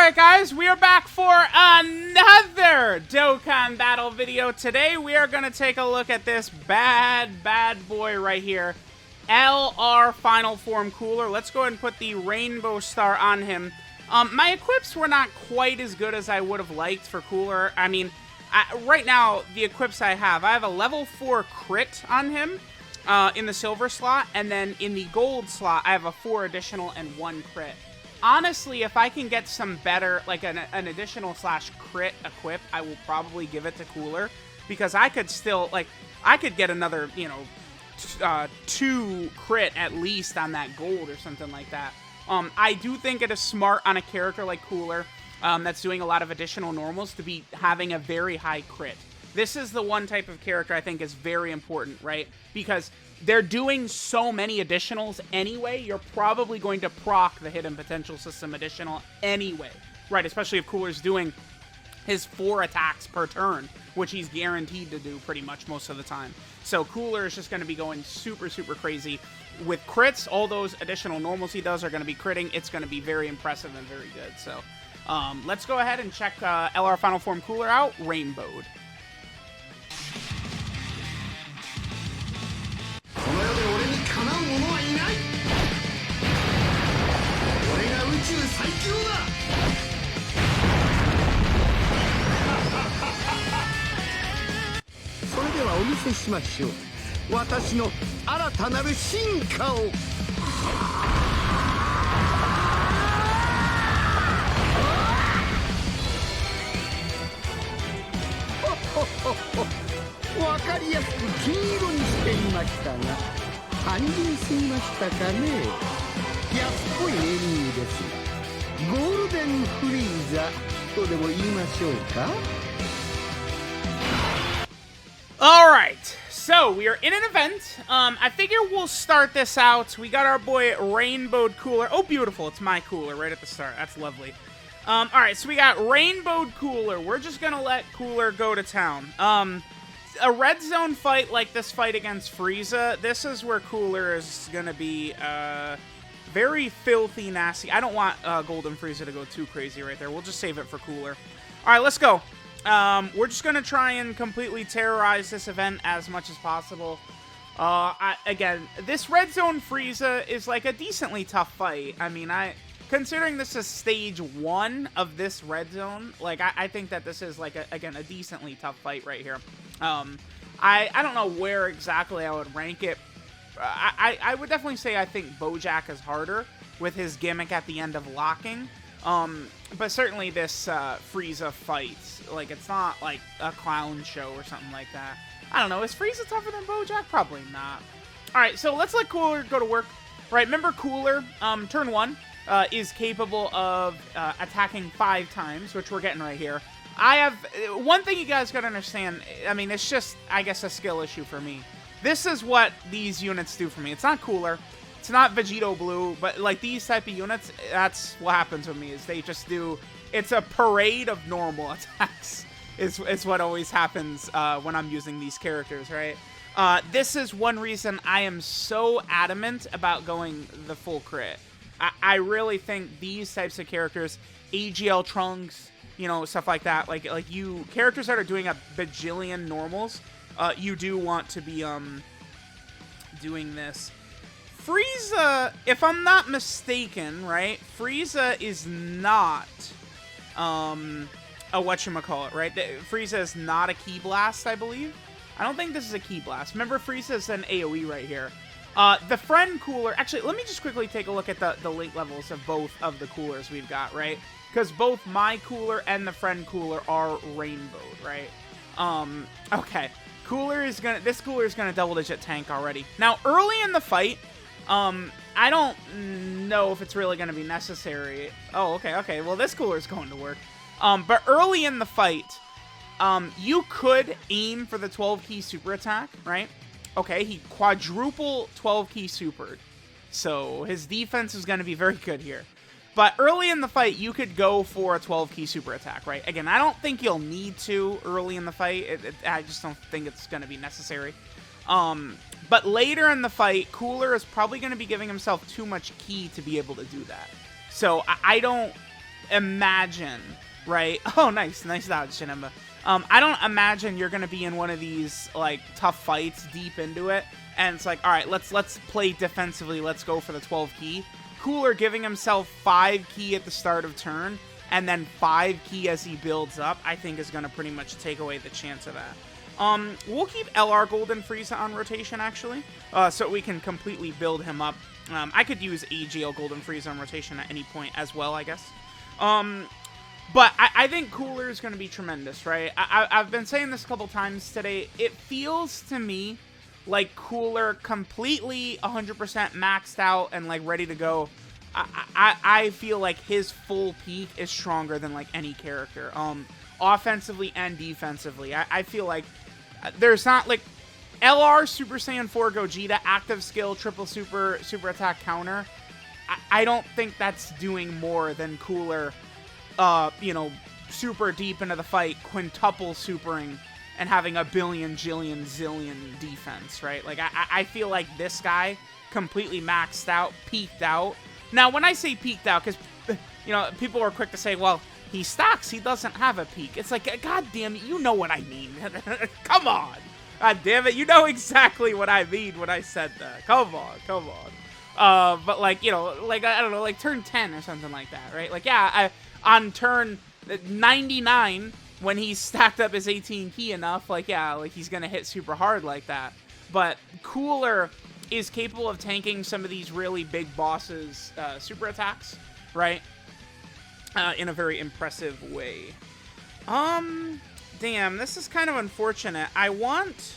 Alright guys, we are back for another Dokkan battle video. Today we are going to take a look at this bad boy right here. LR Final Form Cooler. Let's go ahead and put the Rainbow Star on him. My equips were not quite as good as I would have liked for Cooler. I mean, right now, the equips I have a level 4 crit on him in the silver slot, and then in the gold slot, I have a 4 additional and 1 crit. Honestly, if I can get some better, like an additional / crit equip, I will probably give it to Cooler, because I could still, like, I could get another, you know, 2 crit at least on that gold or something like that. I do think it is smart on a character like Cooler that's doing a lot of additional normals to be having a very high crit. This is the one type of character I think is very important, right? Because they're doing so many additionals anyway, you're probably going to proc the hidden potential system additional anyway, right? Especially if Cooler's doing his 4 attacks per turn, which he's guaranteed to do pretty much most of the time. So Cooler is just going to be going super crazy. With crits, all those additional normals he does are going to be critting. It's going to be very impressive and very good. So let's go ahead and check LR Final Form Cooler out, Rainbowed. Alright, so we are in an event. I figure we'll start this out. We got our boy Rainbowed Cooler. Oh, beautiful. It's my Cooler right at the start. That's lovely. Alright, so we got Rainbowed Cooler. We're just gonna let Cooler go to town. A red zone fight like this fight against Frieza, this is where Cooler is gonna be, very filthy nasty. I don't want Golden Frieza to go too crazy right there. We'll just save it for Cooler. Alright, let's go. We're just gonna try and completely terrorize this event as much as possible. Again, this red zone Frieza is like a decently tough fight. I mean, considering this is stage 1 of this red zone, like, I think that this is like, again, a decently tough fight right here. I don't know where exactly I would rank it. I would definitely say I think Bojack is harder with his gimmick at the end of locking. But certainly this Frieza fight, like, it's not like a clown show or something like that. I don't know, is Frieza tougher than Bojack? Probably not. Alright, so let's let Cooler go to work. Right, remember Cooler, turn 1, is capable of attacking 5 times, which we're getting right here. I have, one thing you guys gotta understand, I mean, it's just, I guess, a skill issue for me. This is what these units do for me. It's not Cooler. It's not Vegito Blue, but like these type of units, that's what happens with me, is they just do, it's a parade of normal attacks, is what always happens when I'm using these characters, right? This is one reason I am so adamant about going the full crit. I really think these types of characters, AGL Trunks, you know, stuff like that, like you, characters that are doing a bajillion normals, you do want to be doing this. Frieza, if I'm not mistaken, right, Frieza is not a whatchamacallit, right? Frieza is not a Ki Blast, I believe. I don't think this is a Ki Blast. Remember, Frieza is an AoE right here. The friend Cooler, actually, let me just quickly take a look at the link levels of both of the Coolers we've got, right? Because both my Cooler and the friend Cooler are rainbowed, right? Okay. This Cooler is gonna double-digit tank already. Now, early in the fight, I don't know if it's really gonna be necessary. Oh, okay. Well, this Cooler is going to work. But early in the fight, you could aim for the 12-key super attack, right? Okay, he quadruple 12-key supered. So his defense is gonna be very good here. But early in the fight, you could go for a 12-key super attack, right? Again, I don't think you'll need to early in the fight. I just don't think it's going to be necessary. But later in the fight, Cooler is probably going to be giving himself too much ki to be able to do that. So I don't imagine, right? Oh, nice dodge, Shinemba. I don't imagine you're gonna be in one of these like tough fights deep into it, and it's like, all right, let's play defensively. Let's go for the 12 key. Cooler giving himself 5 key at the start of turn, and then 5 key as he builds up, I think is gonna pretty much take away the chance of that. We'll keep LR Golden Frieza on rotation, actually, so we can completely build him up. I could use AGL Golden Frieza on rotation at any point as well, I guess. But I think Cooler is going to be tremendous, right? I've been saying this a couple times today. It feels to me like Cooler completely 100% maxed out and, like, ready to go. I feel like his full peak is stronger than, like, any character. Offensively and defensively. I feel like there's not, like, LR Super Saiyan 4 Gogeta, active skill, triple super attack counter. I don't think that's doing more than Cooler, you know, super deep into the fight, quintuple supering, and having a billion, jillion, zillion defense, right? Like, I feel like this guy completely maxed out, peaked out. Now, when I say peaked out, because, you know, people are quick to say, well, he stocks, he doesn't have a peak. It's like, god damn it, you know what I mean. Come on. God damn it, you know exactly what I mean when I said that. Come on. But, like, you know, like, I don't know, like turn 10 or something like that, right? Like, yeah, on turn 99, when he's stacked up his 18 key enough, like, yeah, like, he's gonna hit super hard like that. But Cooler is capable of tanking some of these really big bosses' super attacks, right? In a very impressive way. Damn, this is kind of unfortunate. I want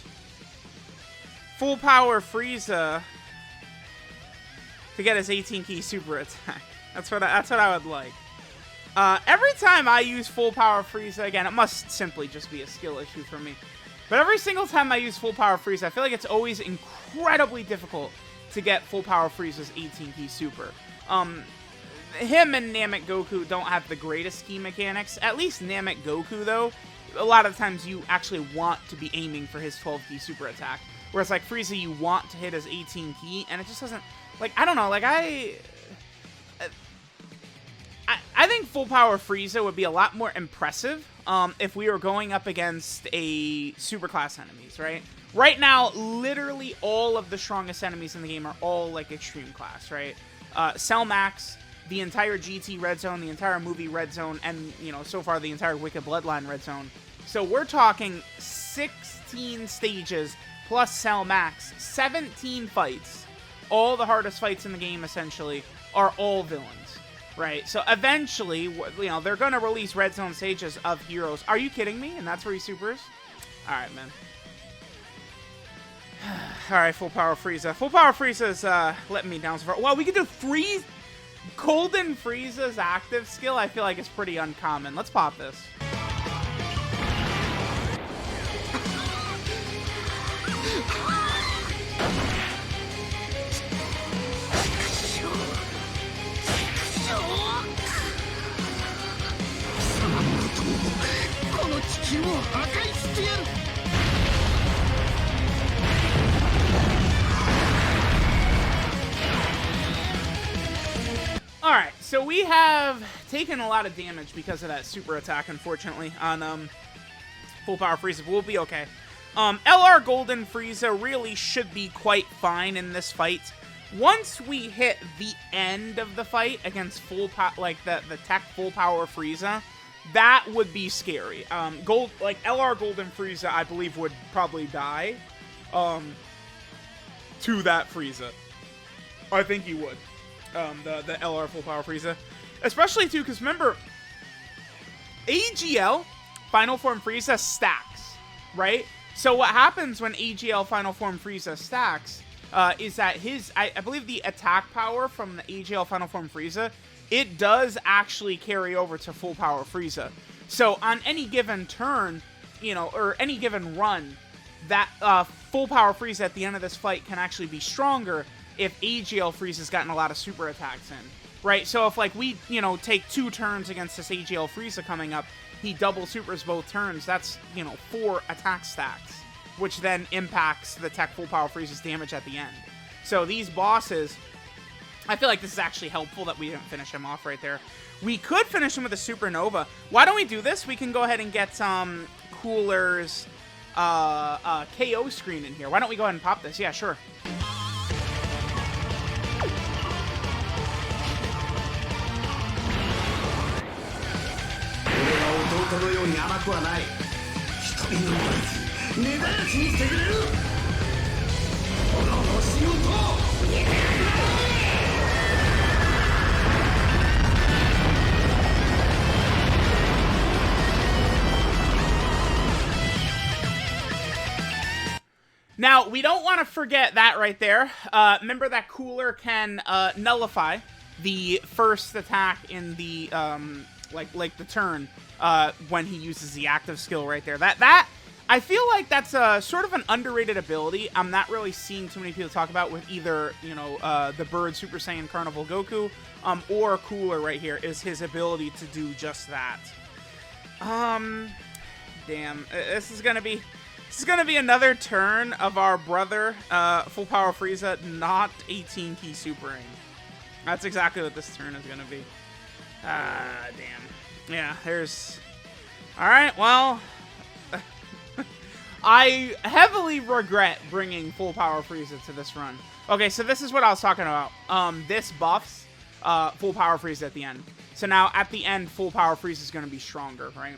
Full Power Frieza to get his 18 key super attack. That's what I would like. Every time I use Full Power Frieza, again, it must simply just be a skill issue for me. But every single time I use Full Power Frieza, I feel like it's always incredibly difficult to get Full Power Frieza's 18 key super. Him and Namek Goku don't have the greatest key mechanics. At least Namek Goku, though, a lot of times you actually want to be aiming for his 12 key super attack. Whereas, like, Frieza, you want to hit his 18 key, and it just doesn't... Like, I don't know, like, I think Full Power Frieza would be a lot more impressive if we were going up against a superclass enemies, right? Right now, literally all of the strongest enemies in the game are all, like, extreme class, right? Cell Max, the entire GT Red Zone, the entire movie Red Zone, and, you know, so far the entire Wicked Bloodline Red Zone. So we're talking 16 stages plus Cell Max, 17 fights. All the hardest fights in the game, essentially, are all villains, right? So eventually, you know, they're going to release Red Zone stages of heroes. Are you kidding me? And that's where he supers? Alright, man. Alright, Full Power Frieza. Full Power Frieza's letting me down so far. Well, we can do Golden Frieza's active skill. I feel like it's pretty uncommon. Let's pop this. Alright, so we have taken a lot of damage because of that super attack, unfortunately, on Full Power Frieza, but we'll be okay. LR Golden Frieza really should be quite fine in this fight. Once we hit the end of the fight against the tech Full Power Frieza, that would be scary. LR Golden Frieza, I believe, would probably die to that Frieza. I think he would. The LR Full Power Frieza. Especially, too, because remember, AGL Final Form Frieza stacks, right? So what happens when AGL Final Form Frieza stacks is that I believe the attack power from the AGL Final Form Frieza, it does actually carry over to Full Power Frieza. So on any given turn, you know, or any given run, that Full Power Frieza at the end of this fight can actually be stronger if AGL Frieza's gotten a lot of super attacks in, right? So if, like, we, you know, take 2 turns against this AGL Frieza coming up, he double supers both turns, that's, you know, 4 attack stacks, which then impacts the tech Full Power Frieza's damage at the end. So these bosses, I feel like this is actually helpful that we didn't finish him off right there. We could finish him with a Supernova. Why don't we do this? We can go ahead and get some Cooler's KO screen in here. Why don't we go ahead and pop this? Yeah, sure. Now, we don't want to forget that right there. Remember that Cooler can nullify the first attack in the like the turn when he uses the active skill right there. That I feel like that's a sort of an underrated ability. I'm not really seeing too many people talk about with either, you know, the Bird Super Saiyan Carnival Goku or Cooler right here is his ability to do just that. Damn, this is gonna be another turn of our brother, Full Power Frieza, not 18 key supering. That's exactly what this turn is gonna be. Damn. Yeah, there's... Alright, well... I heavily regret bringing Full Power Frieza to this run. Okay, so this is what I was talking about. This buffs Full Power Frieza at the end. So now, at the end, Full Power Frieza is gonna be stronger, right?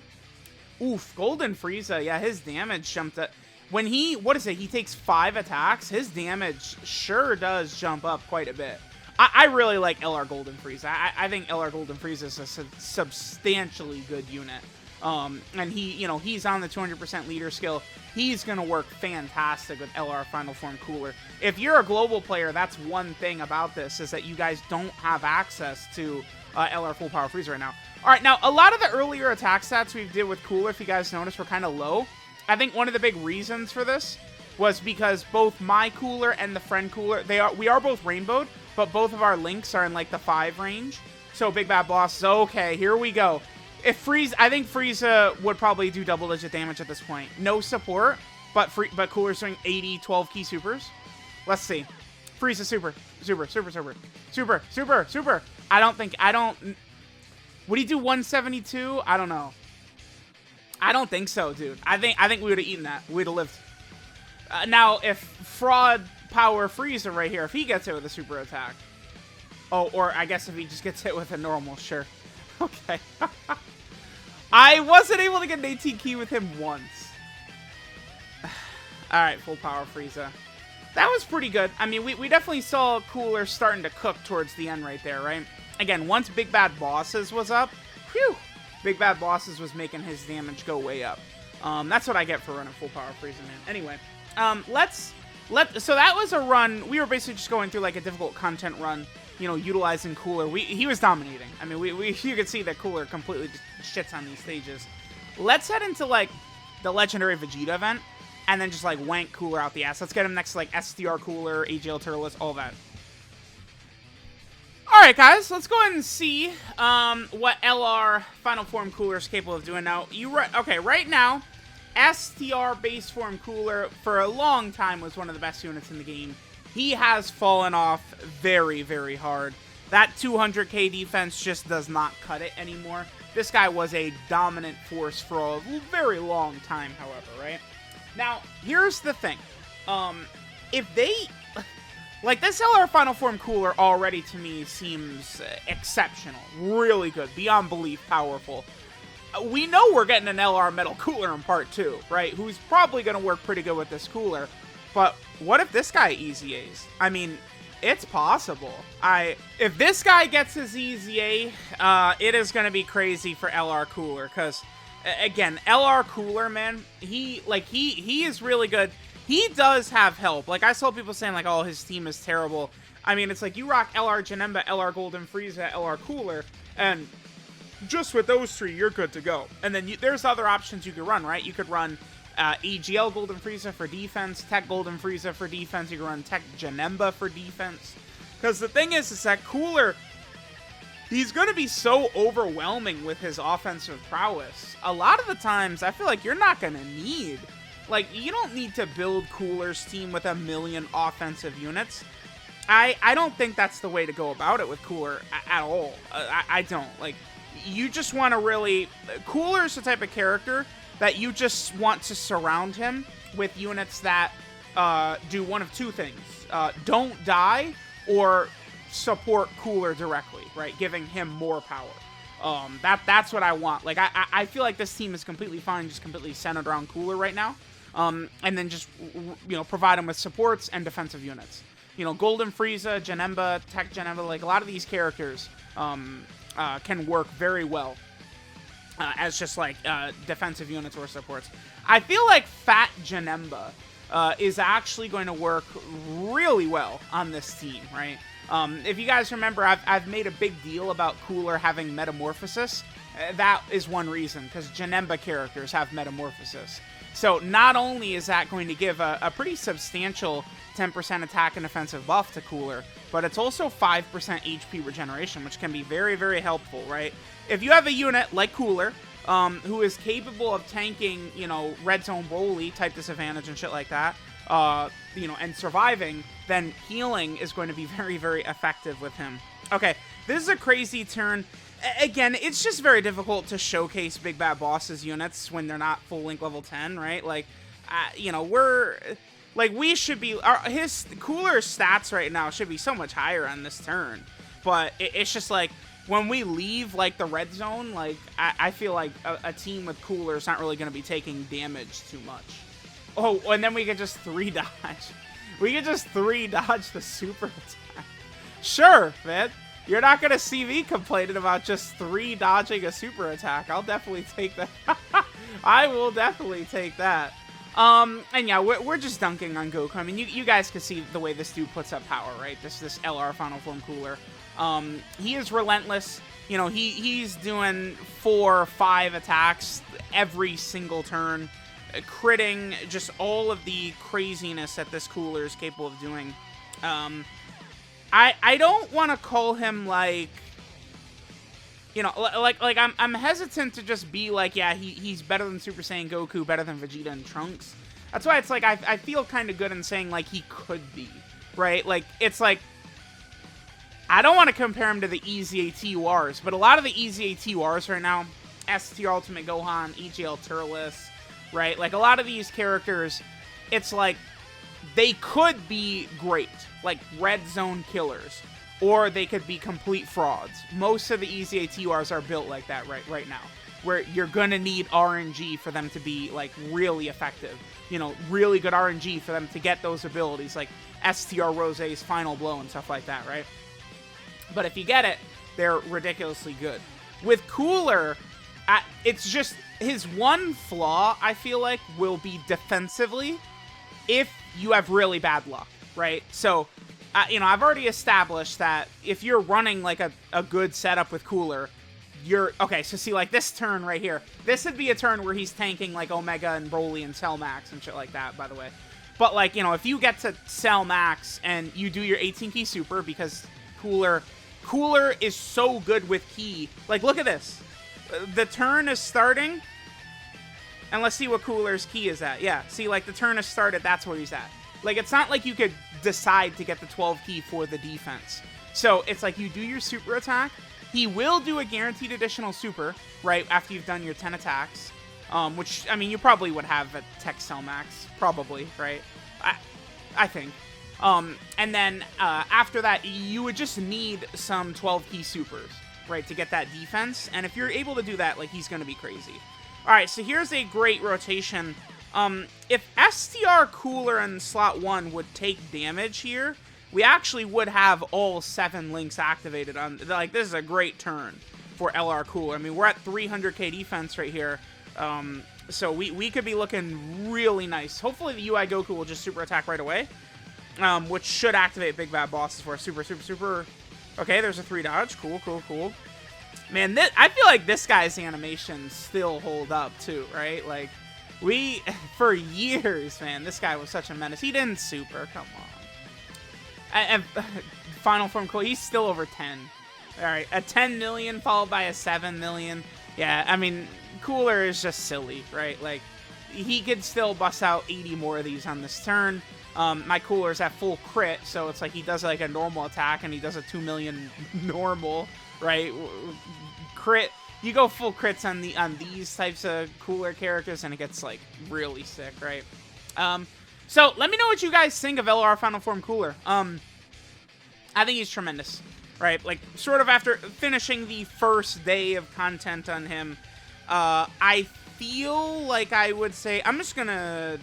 Oof, Golden Frieza, yeah, his damage jumped up. When he, what is it, he takes 5 attacks, his damage sure does jump up quite a bit. I really like LR Golden Frieza. I think LR Golden Frieza is a substantially good unit. And he, you know, he's on the 200% leader skill. He's going to work fantastic with LR Final Form Cooler. If you're a global player, that's one thing about this, is that you guys don't have access to LR Full Power Frieza right now. Alright, now, a lot of the earlier attack stats we did with Cooler, if you guys noticed, were kind of low. I think one of the big reasons for this was because both my Cooler and the friend Cooler, we are both rainbowed, but both of our links are in, like, the 5 range. So, Big Bad Boss, okay, here we go. If I think Frieza would probably do double-digit damage at this point. No support, but Cooler's doing 80 12-key supers. Let's see. Frieza super. Would he do 172? I don't know. I don't think so, dude. I think we would have eaten that. We'd have lived. Now, if Fraud Power Frieza right here, if he gets hit with a super attack. Oh, or I guess if he just gets hit with a normal, sure. Okay. I wasn't able to get an 18 key with him once. Alright, Full Power Frieza. That was pretty good. I mean, we definitely saw Cooler starting to cook towards the end right there, right? Again, once Big Bad Bosses was up, whew, Big Bad Bosses was making his damage go way up. That's what I get for running Full Power Frieza, man. Anyway, so that was a run. We were basically just going through like a difficult content run, you know, utilizing Cooler. He was dominating. I mean, you could see that Cooler completely just shits on these stages. Let's head into like the Legendary Vegeta event, and then just like wank Cooler out the ass. Let's get him next to like SDR Cooler, AGL Turles, all that. Alright guys, let's go ahead and see what LR Final Form Cooler is capable of doing now. Okay, right now, STR Base Form Cooler for a long time was one of the best units in the game. He has fallen off very, very hard. That 200k defense just does not cut it anymore. This guy was a dominant force for a very long time, however, right? Now, here's the thing. If they... Like, this LR Final Form Cooler already, to me, seems exceptional. Really good. Beyond belief powerful. We know we're getting an LR Metal Cooler in Part 2, right? Who's probably going to work pretty good with this Cooler. But what if this guy Easy A's? I mean, it's possible. If this guy gets his Easy A, it is going to be crazy for LR Cooler. Because, again, LR Cooler, man, he is really good. He does have help. Like, I saw people saying, like, oh, his team is terrible. I mean, it's like, you rock LR Janemba, LR Golden Frieza, LR Cooler, and just with those 3, you're good to go. And then there's other options you could run, right? You could run AGL Golden Frieza for defense, Tech Golden Frieza for defense. You could run Tech Janemba for defense. Because the thing is that Cooler, he's going to be so overwhelming with his offensive prowess. A lot of the times, I feel like you're not going to need... Like, you don't need to build Cooler's team with 1 million offensive units. I don't think that's the way to go about it with Cooler at all. I don't. Like, you just want to really... Cooler is the type of character that you just want to surround him with units that do one of two things. Don't die, or support Cooler directly, right? Giving him more power. That's what I want. Like, I feel like this team is completely fine, just completely centered around Cooler right now. And then just, you know, provide him with supports and defensive units. You know, Golden Frieza, Janemba, Tech Janemba, like, a lot of these characters can work very well as just, like, defensive units or supports. I feel like Fat Janemba is actually going to work really well on this team, right? If you guys remember, I've made a big deal about Cooler having Metamorphosis. That is one reason, because Janemba characters have Metamorphosis. So not only is that going to give a pretty substantial 10% attack and defensive buff to Cooler, but it's also 5% HP regeneration, which can be very, very helpful, right? If you have a unit like Cooler, who is capable of tanking, you know, Red Zone Broly type disadvantage and shit like that, you know, and surviving, then healing is going to be very, very effective with him. Okay, this is a crazy turn. Again, it's just very difficult to showcase Big Bad Boss's units when they're not full link level 10, right? Like, you know, we should be, his Cooler stats right now should be so much higher on this turn. But it's just like, when we leave, like, the red zone, like, I feel like a team with Cooler is not really going to be taking damage too much. Oh, and then we could just 3-dodge. We could just 3-dodge the super attack. Sure, man. You're not going to see me complaining about just 3-dodging a super attack. I'll definitely take that. I will definitely take that. And yeah, we're just dunking on Goku. I mean, you guys can see the way this dude puts up power, right? This LR Final Form Cooler. He is relentless. You know, he's doing 4 or 5 attacks every single turn. Critting, just all of the craziness that this Cooler is capable of doing. I don't want to call him, like, you know, like I'm hesitant to just be like, yeah, he's better than Super Saiyan Goku, better than Vegeta and Trunks. That's why it's like, I feel kind of good in saying, like, he could be, right? Like, it's like, I don't want to compare him to the EZAT Wars, but a lot of the EZAT Wars right now, STR Ultimate Gohan, EGL Turles, right? Like, a lot of these characters, it's like, they could be great, like red zone killers, or they could be complete frauds. Most of the EZATRs are built like that right now, where you're gonna need RNG for them to be, like, really effective. You know, really good RNG for them to get those abilities, like STR Rose's Final Blow and stuff like that, right? But if you get it, they're ridiculously good. With Cooler, it's just, his one flaw, I feel like, will be defensively, if you have really bad luck, right? So, you know, I've already established that if you're running, like, a good setup with Cooler, you're... Okay, so see, like, this turn right here, this would be a turn where he's tanking, like, Omega and Broly and Cell Max and shit like that, by the way. But, like, you know, if you get to Cell Max and you do your 18-key super, because Cooler is so good with key. Like, look at this. The turn is starting... And let's see what Cooler's key is at. Yeah, see, like, the turn has started, that's where he's at. Like, it's not like you could decide to get the 12 key for the defense. So, it's like you do your super attack. He will do a guaranteed additional super, right, after you've done your 10 attacks. Which, I mean, you probably would have a Tech Cell Max. Probably, right? I think. And then, after that, you would just need some 12 key supers, right, to get that defense. And if you're able to do that, like, he's going to be crazy. Alright, so here's a great rotation. If STR Cooler in slot 1 would take damage here, we actually would have all 7 links activated. Like, this is a great turn for LR Cooler. I mean, we're at 300k defense right here. So we could be looking really nice. Hopefully the UI Goku will just super attack right away, which should activate Big Bad Bosses for a super. Okay, there's a 3-dodge. Cool. Man, I feel like this guy's animations still hold up, too, right? Like, for years, man, this guy was such a menace. He didn't super, come on. And Final Form Cool, he's still over 10. Alright, a 10 million followed by a 7 million. Yeah, I mean, Cooler is just silly, right? Like, he could still bust out 80 more of these on this turn. My Cooler's at full crit, so it's like he does like a normal attack and he does a 2 million normal, right? Crit. You go full crits on these types of Cooler characters and it gets like really sick, right? So let me know what you guys think of LR Final Form Cooler. I think he's tremendous, right? Like, sort of after finishing the first day of content on him, I feel like I would say, I'm just gonna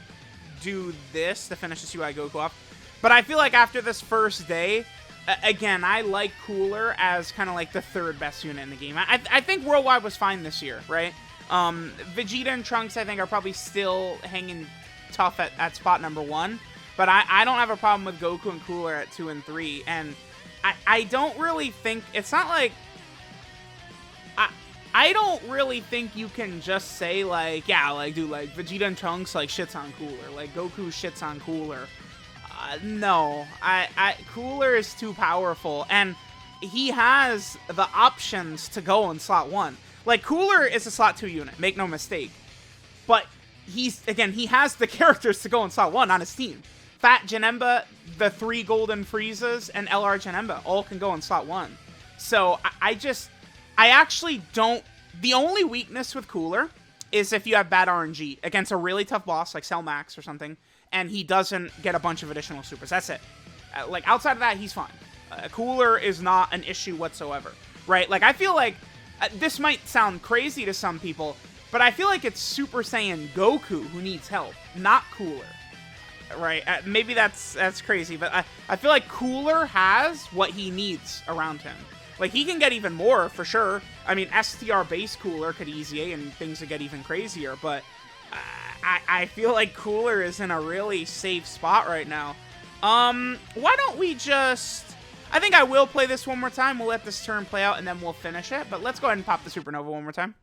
do this to finish the UI Goku off, but I feel like after this first day, again, I like Cooler as kind of like the third best unit in the game. I think Worldwide was fine this year, right? Vegeta and Trunks, I think, are probably still hanging tough at spot number 1, but I don't have a problem with Goku and Cooler at 2 and 3, and I don't really think, it's not like, I don't really think you can just say, like, yeah, like, dude, like, Vegeta and Trunks, like, shits on Cooler, like, Goku shits on Cooler. No, Cooler is too powerful, and he has the options to go in slot 1. Like, Cooler is a slot 2 unit, make no mistake, but he has the characters to go in slot 1 on his team. Fat Janemba, the 3 Golden Friezas, and LR Janemba all can go in slot 1. So, I actually don't... The only weakness with Cooler is if you have bad RNG against a really tough boss, like Cell Max or something, and he doesn't get a bunch of additional supers. That's it. Like, outside of that, he's fine. Cooler is not an issue whatsoever, right? Like, I feel like... this might sound crazy to some people, but I feel like it's Super Saiyan Goku who needs help, not Cooler. Right? Maybe that's crazy, but I feel like Cooler has what he needs around him. Like, he can get even more, for sure. I mean, STR base Cooler could easy and things would get even crazier, but I feel like Cooler is in a really safe spot right now. Why don't we just... I think I will play this one more time. We'll let this turn play out, and then we'll finish it. But let's go ahead and pop the Supernova one more time.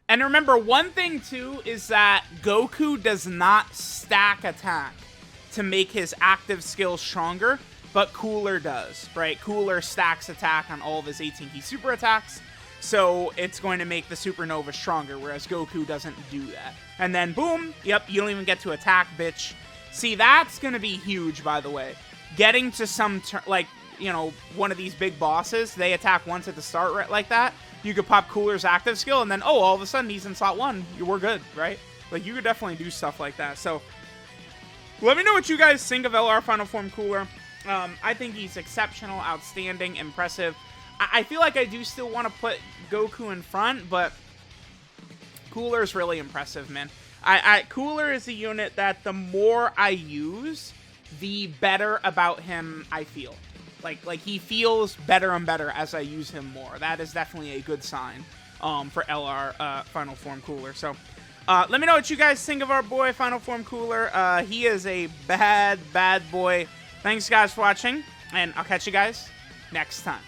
And remember, one thing, too, is that Goku does not stack attack to make his active skills stronger, but Cooler does, right? Cooler stacks attack on all of his 18 key super attacks, so it's going to make the Supernova stronger, whereas Goku doesn't do that. And then, boom, yep, you don't even get to attack, bitch. See, that's going to be huge, by the way. Getting to some, like, you know, one of these big bosses, they attack once at the start, right, like that. You could pop Cooler's active skill, and then, oh, all of a sudden, he's in slot 1. We're good, right? Like, you could definitely do stuff like that. So, let me know what you guys think of LR Final Form Cooler. I think he's exceptional, outstanding, impressive. I feel like I do still want to put Goku in front, but Cooler's really impressive, man. Cooler is a unit that the more I use, the better about him I feel. Like he feels better and better as I use him more. That is definitely a good sign for LR Final Form Cooler. So let me know what you guys think of our boy Final Form Cooler. He is a bad boy. Thanks guys for watching, and I'll catch you guys next time.